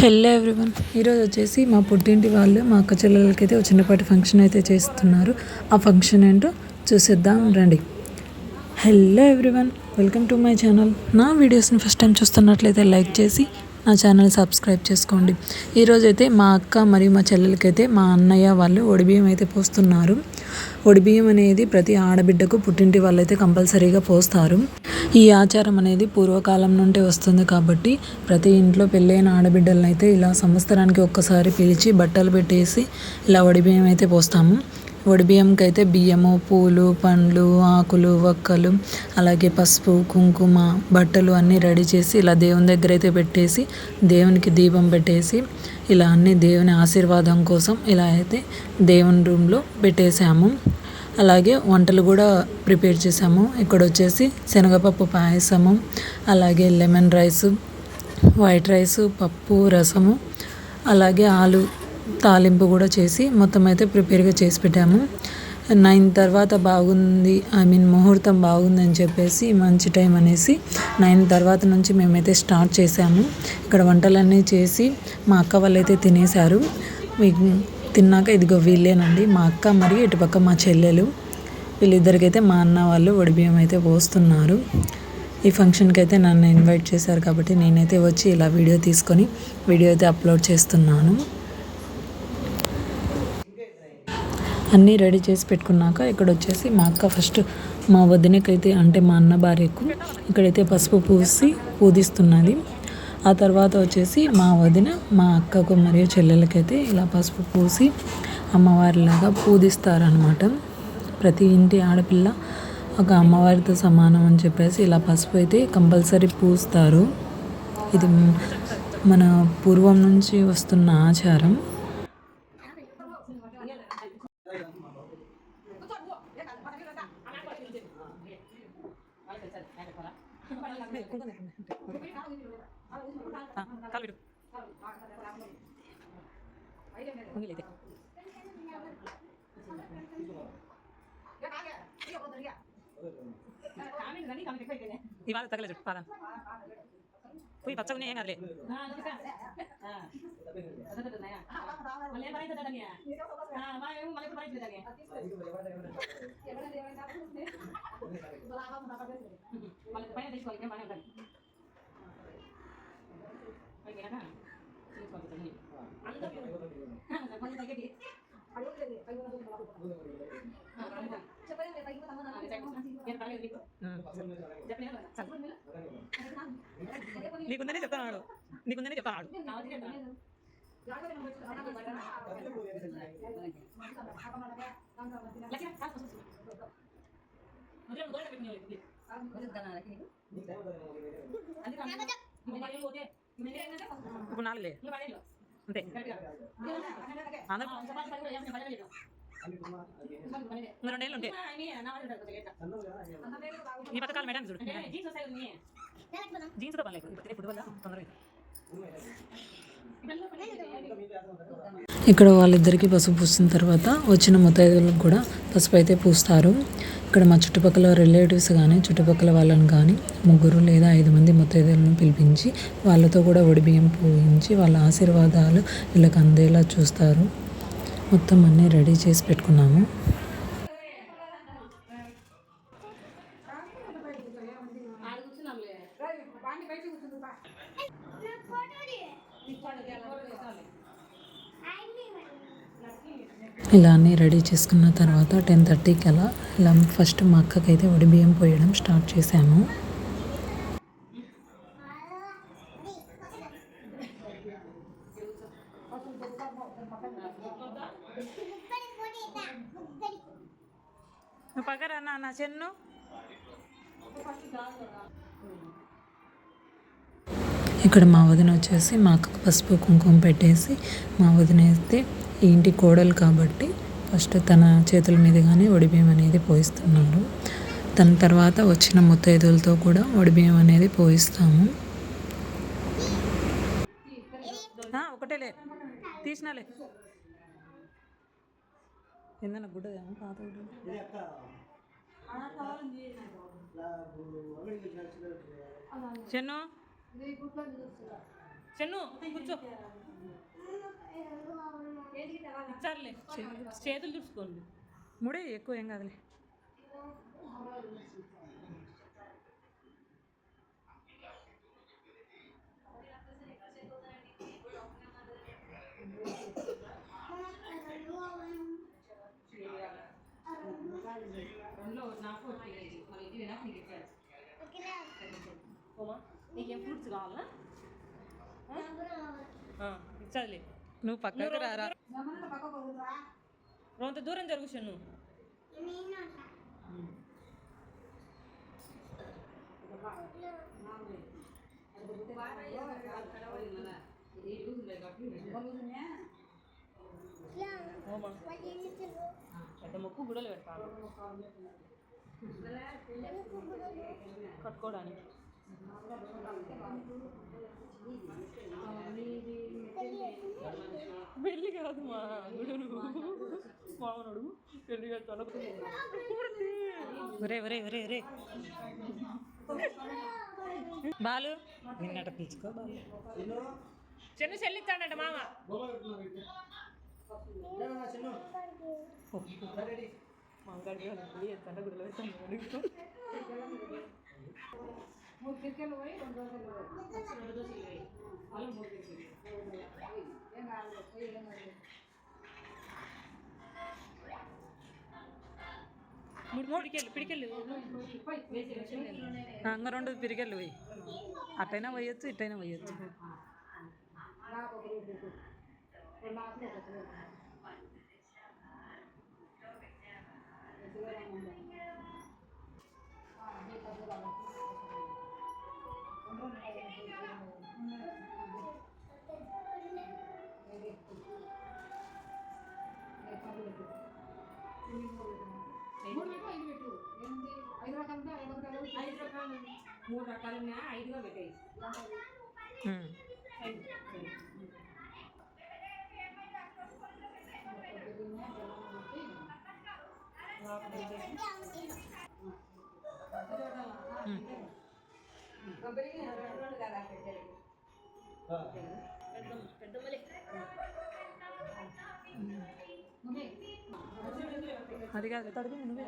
Hello everyone, ఈరోజు వచ్చేసి మా పుట్టింటి వాళ్ళు మా అక్క చెల్లెలకి అయితే ఒక చిన్నపాటి ఫంక్షన్ అయితే చేస్తున్నారు. ఆ ఫంక్షన్ ఏంటో చూసేద్దాం రండి. Hello everyone, welcome to my channel. నా వీడియోస్ని ఫస్ట్ టైం చూస్తున్నట్లయితే లైక్ చేసి నా ఛానల్ సబ్స్క్రైబ్ చేసుకోండి. ఈరోజైతే మా అక్క మరియు మా చెల్లెలకైతే మా అన్నయ్య వాళ్ళు ఒడిబియ్యం అయితే పోస్తున్నారు. ఒడిబియ్యం అనేది ప్రతి ఆడబిడ్డకు పుట్టింటి వాళ్ళైతే కంపల్సరీగా పోస్తారు. ఈ ఆచారం అనేది పూర్వకాలం నుండి వస్తుంది కాబట్టి ప్రతి ఇంట్లో పెళ్ళైన ఆడబిడ్డలను అయితే ఇలా సంవత్సరానికి ఒక్కసారి పిలిచి బట్టలు పెట్టేసి ఇలా ఒడిబియ్యం అయితే పోస్తాము. ఒడిబియ్యంకి అయితే బియ్యము, పూలు, పండ్లు, ఆకులు, వక్కలు, అలాగే పసుపు, కుంకుమ, బట్టలు అన్నీ రెడీ చేసి ఇలా దేవుని దగ్గర అయితే పెట్టేసి దేవునికి దీపం పెట్టేసి ఇలా అన్ని దేవుని ఆశీర్వాదం కోసం ఇలా అయితే దేవుని రూమ్లో పెట్టేసాము. అలాగే వంటలు కూడా ప్రిపేర్ చేసాము. ఇక్కడ వచ్చేసి శనగపప్పు పాయసము, అలాగే లెమన్ రైసు, వైట్ రైసు, పప్పు, రసము, అలాగే ఆలు తాలింపు కూడా చేసి మొత్తం అయితే ప్రిపేర్గా చేసి పెట్టాము. 9 తర్వాత బాగుంది, ముహూర్తం బాగుంది అని చెప్పేసి మంచి టైం అనేసి 9 తర్వాత నుంచి మేమైతే స్టార్ట్ చేసాము. ఇక్కడ వంటలన్నీ చేసి మా అక్క వాళ్ళైతే తినేశారు. తిన్నాక ఇదిగో వీళ్ళేనండి మా అక్క మరియు ఇటుపక్క మా చెల్లెలు. వీళ్ళిద్దరికైతే మా అన్న వాళ్ళు ఒడిబియ్యం అయితే పోస్తున్నారు. ఈ ఫంక్షన్కి అయితే నన్ను ఇన్వైట్ చేశారు కాబట్టి నేనైతే వచ్చి ఇలా వీడియో తీసుకొని వీడియో అయితే అప్లోడ్ చేస్తున్నాను. అన్నీ రెడీ చేసి పెట్టుకున్నాక ఇక్కడ వచ్చేసి మా అక్క ఫస్ట్ మా వదినకైతే అంటే మా అన్న భార్యకు ఇక్కడైతే పసుపు పూసి పూజిస్తున్నది. ఆ తర్వాత వచ్చేసి మా వదిన మా అక్కకు మరియు చెల్లెలకైతే ఇలా పసుపు పూసి అమ్మవారిలాగా పూజిస్తారనమాట. ప్రతి ఇంటి ఆడపిల్ల ఒక అమ్మవారితో సమానం అని చెప్పేసి ఇలా పసుపు అయితే కంపల్సరీ పూస్తారు. ఇది మన పూర్వం నుంచి వస్తున్న ఆచారం. ఇవాళ తగలేదు పాదం పోయి పచ్చగా ఏం కదలే. నీకుందనే చెప్తాను, నీకుందనే చెప్తాను. ఇప్పుడు నాలుగులే అంతే. రెండేళ్ళు ఉంటాయి ఈ పథకాలు మేడం. చూడు జీన్స్తో పని లేదు ఫుడ్ వల్ల తొందరగా. ఇక్కడ వాళ్ళిద్దరికీ పసుపు పూసిన తర్వాత వచ్చిన ముత్తైదులకు కూడా పసుపు అయితే పూస్తారు. ఇక్కడ మా చుట్టుపక్కల రిలేటివ్స్ కానీ చుట్టుపక్కల వాళ్ళని కానీ 3 లేదా 5 మంది ముత్తైదులను పిలిపించి వాళ్ళతో కూడా ఒడిబియ్యం పూయించి వాళ్ళ ఆశీర్వాదాలు వీళ్ళకి అందేలా చూస్తారు. మొత్తం అన్నీ రెడీ చేసి పెట్టుకున్నాము. ఇలా అన్నీ రెడీ చేసుకున్న తర్వాత 10:30కి అలా ఇలా ఫస్ట్ మా అక్కకైతే ఒడిబియ్యం పోయడం స్టార్ట్ చేశాము. పగరా నాన్న చెన్ను. ఇక్కడ మా వదిన వచ్చేసి మా అక్కకు పసుపు కుంకుమ పెట్టేసి మా వదిన అయితే ఈ ఇంటి కోడలు కాబట్టి ఫస్ట్ తన చేతుల మీదుగానే ఒడిబియ్యం అనేది పోయిస్తున్నారు. తన తర్వాత వచ్చిన ముత్తైదులతో కూడా ఒడిబియ్యం అనేది పోయిస్తాము. ఒకటేలే తీసినాలే ఏందన్నా గుడ్డదేమో పాత చెన్ను చెన్ను కూర్చో. ఇచ్చారులే, చేతులు చూసుకోండి. ముడే ఎక్కువ ఏం కాదులే. నీకేం ఫ్రూట్స్ కావాలా? ఇచ్చారులే. నువ్వు పక్కకు రారా. కొంత దూరం జరుగుతాను నువ్వు. పెద్ద మొక్కు గుడలు పెడతాను కట్టుకోవడానికి. పెళ్ళి కాదు మా మామనుడు పెళ్ళి కట్టాను. ఒరే ఒరే ఒరే ఒరే బాలు నిన్నట పిలుచుకో బాలు. చెన్ను చెల్లిస్తాడట మామ. మామగాడి ఎత్తాను గుడిలో పెడతాను. పిడికెళ్ళు అంగ 2 పిరికెళ్ళు పోయి అట్టైనా పోయొచ్చు ఇట్టైనా పోయొచ్చు. మూడు రకాలు ఉన్నాయి, 5గా పెట్టాయి. అది కాదు తడిపి నువ్వే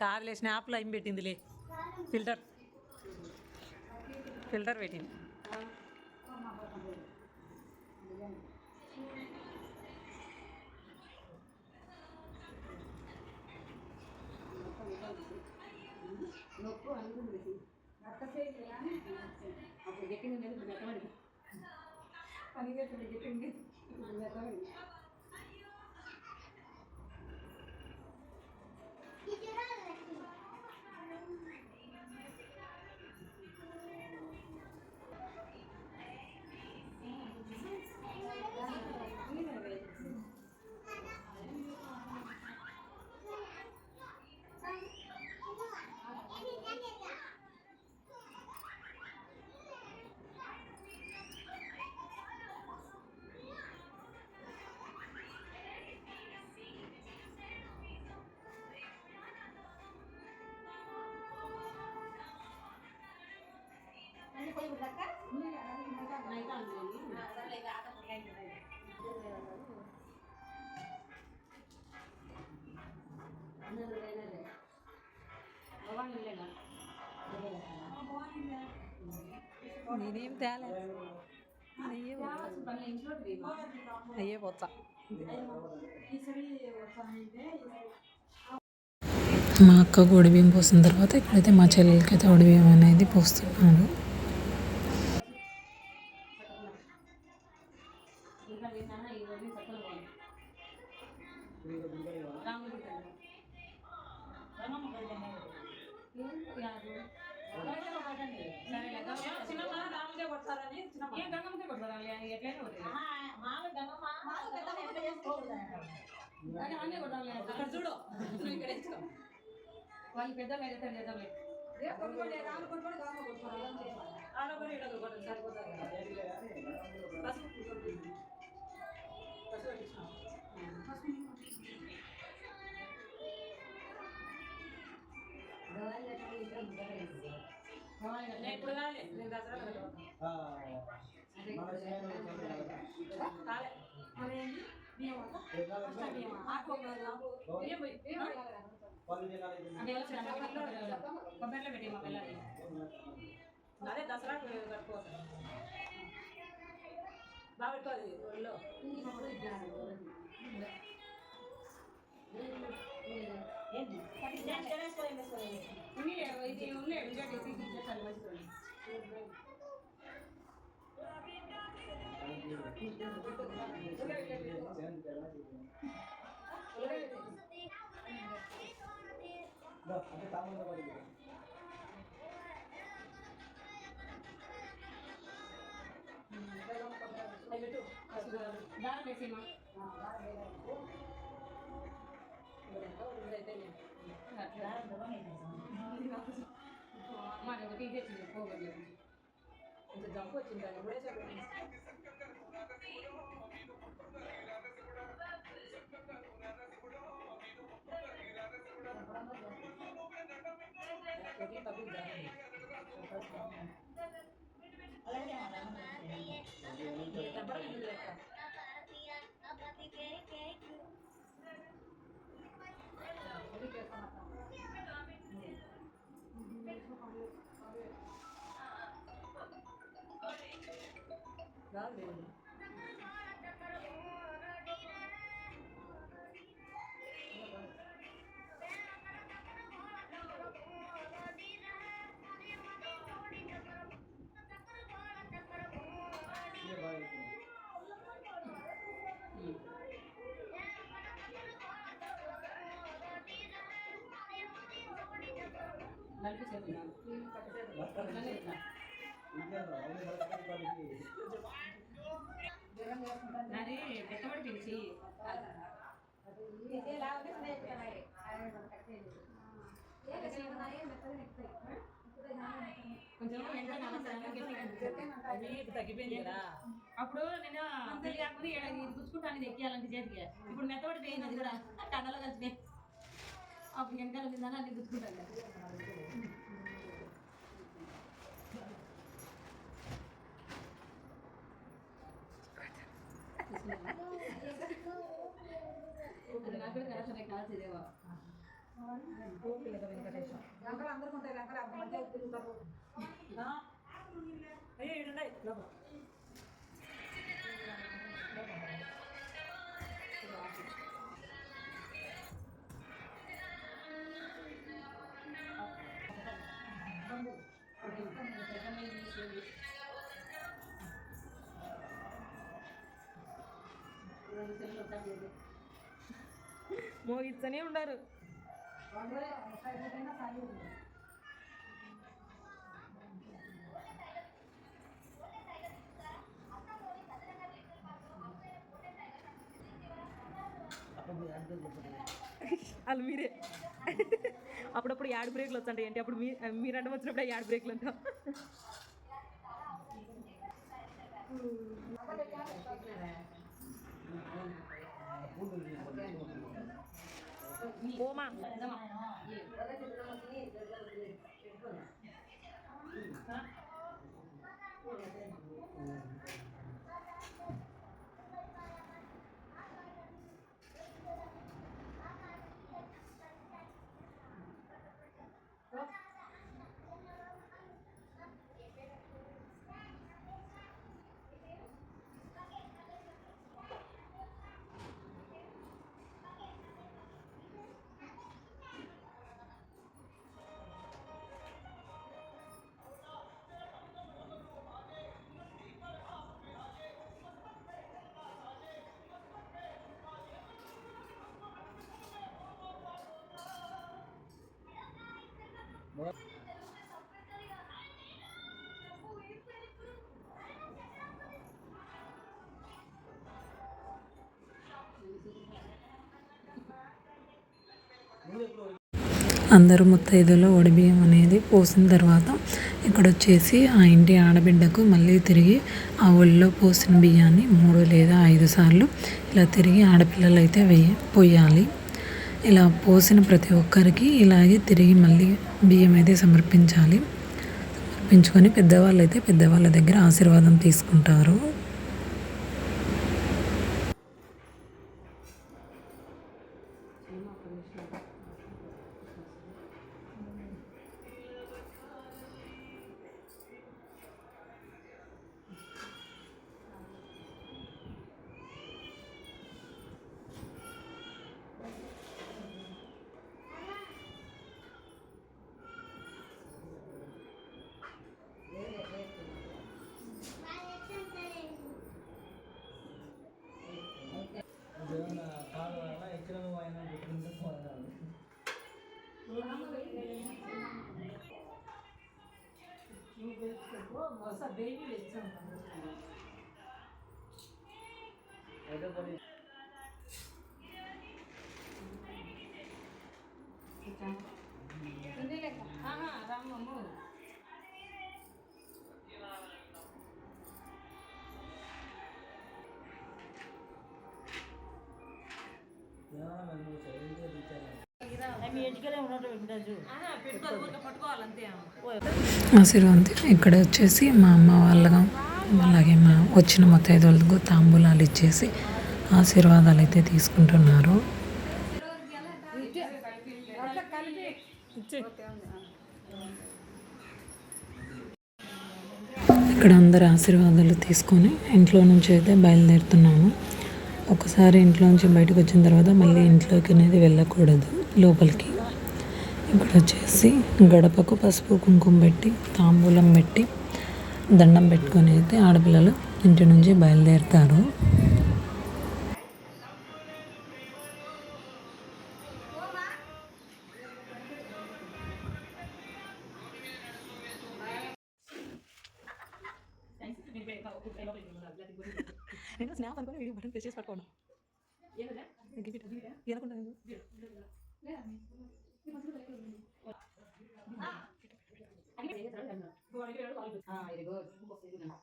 కాదులే స్నాప్లో ఏం పెట్టిందిలే. ఫిల్టర్ పెట్టింది. నేనేం తేలే అయ్యే పోతా. మా అక్క ఒడిబియ్యం పోసిన తర్వాత ఇక్కడైతే మా చెల్లెలకి అయితే ఒడిబియ్యం అనేది పోస్తున్నాడు. గంగమ్మకే కొడతారని చిన్న ఏం గంగమ్మకే కొట్టాలి ఎట్లయినా కొట్టాలి కానీ అన్నీ కొట్టాలి అక్కడ చూడు నువ్వు ఇక్కడ ఇచ్చుకో వాళ్ళు పెద్దలు అయితే చేద్దాంలే రాను కొట్టుకోండి గంగమ్మ కొట్టుకోవాలి ఆడొకరు ఇడొకరు కొట్టండి సరిపోతారు పసుపు పసుపు పెట్టించాం నేను ఇప్పుడు కాలే నేను దసరా కాలే కొబ్బరిలో పెట్టి మా పిల్లలు అదే దసరా కట్టుకోవచ్చు బాగా పెట్టుకోవాలి ఒళ్ళో ఇది ఉండే దాని వేసేమా మరి ఒకటి ఇది వచ్చింది పోగలేదు కొంచెం జంపు వచ్చింది దాన్ని కూడా చెప్పండి నలిపి చేస్తున్నాను నాది పెట్టుబడి పిలిచి కొంచెం తగ్గిపోయింది కదా అప్పుడు నేను పెళ్లి కాకపోతే ఇది గుచ్చుకుంటాను ఎక్కియాలంటే చేతికి ఇప్పుడు మెత్తబడి పోయింది అది కూడా కన్నలో కలిసి అప్పుడు వెనకాల నిందని అన్ని గుచ్చుకుంటాను నాకు కరెక్షన్ కాల్చేదేవా అందరికి ఉంటాయి అయ్యో ఇడున్నాయి మోగిస్తూనే ఉండరు వాళ్ళు మీరే అప్పుడప్పుడు యాడ్ బ్రేక్లు వచ్చండి ఏంటి అప్పుడు మీరు అడ్డం వచ్చినప్పుడు యాడ్ బ్రేక్లు అంటాం ఓమా అందరూ ముత్తైదులో ఒడిబియ్యం అనేది పోసిన తర్వాత ఇక్కడ వచ్చేసి ఆ ఇంటి ఆడబిడ్డకు మళ్ళీ తిరిగి ఆ ఒళ్ళో పోసిన బియ్యాన్ని 3 లేదా 5 సార్లు ఇలా తిరిగి ఆడపిల్లలు అయితే పోయాలి. ఇలా పోసిన ప్రతి ఒక్కరికి ఇలాగే తిరిగి మళ్ళీ బియ్యం అయితే సమర్పించాలి. సమర్పించుకొని పెద్దవాళ్ళు అయితే పెద్దవాళ్ళ దగ్గర ఆశీర్వాదం తీసుకుంటారు. ఆశీర్వాదం ఇక్కడ వచ్చేసి మా అమ్మ వాళ్ళగా అలాగే మా వచ్చిన ముత్తైదులకు తాంబూలాలు ఇచ్చేసి ఆశీర్వాదాలు అయితే తీసుకుంటున్నారు. ఇక్కడ అందరు ఆశీర్వాదాలు తీసుకొని ఇంట్లో నుంచి అయితే బయలుదేరుతున్నాము. ఒకసారి ఇంట్లో నుంచి బయటకు వచ్చిన తర్వాత మళ్ళీ ఇంట్లోకి అనేది వెళ్ళకూడదు, లోపలికి. ఇక్కడ వచ్చేసి గడపకు పసుపు కుంకుమ పెట్టి తాంబూలం పెట్టి దండం పెట్టుకొని అయితే ఆడపిల్లలు ఇంటి నుంచి బయలుదేరుతారు. నేను స్నాప్ అనుకుని వీడియో బటన్ ప్రెస్ చేసి పట్టుకోండి.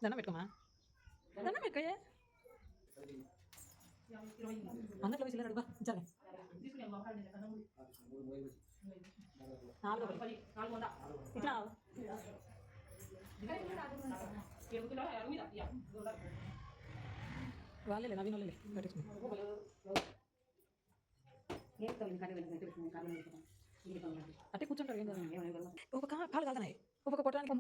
దండం పెట్టుకోమా, దండం పెట్టుకోయే అందరిలో చిల్లర అడుగు ఇచ్చాలి. 4 ఇట్లా వాళ్ళే నవీన్ వాళ్ళే అంటే కూర్చుంటారు. ఒక కాలు కాదన్నాయి ఒక కొట్టడానికి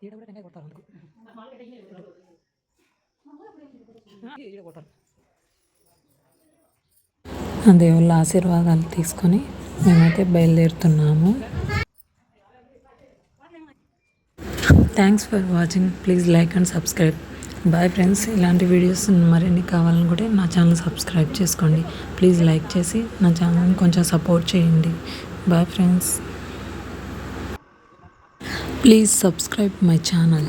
ఈడ కూడా టెంకాయ కొడతారు అందుకు ఈడ కొడతారు. దేవుళ్ళ ఆశీర్వాదాలు తీసుకొని మేమైతే బయలుదేరుతున్నాము. Thanks for watching. Please like and subscribe. Bye friends. ఇలాంటి వీడియోస్ మరిన్ని కావాలనుకుంటే నా ఛానల్ సబ్స్క్రైబ్ చేసుకోండి. ప్లీజ్ లైక్ చేసి నా ఛానల్ని కొంచెం సపోర్ట్ చేయండి. Bye friends. Please subscribe my channel.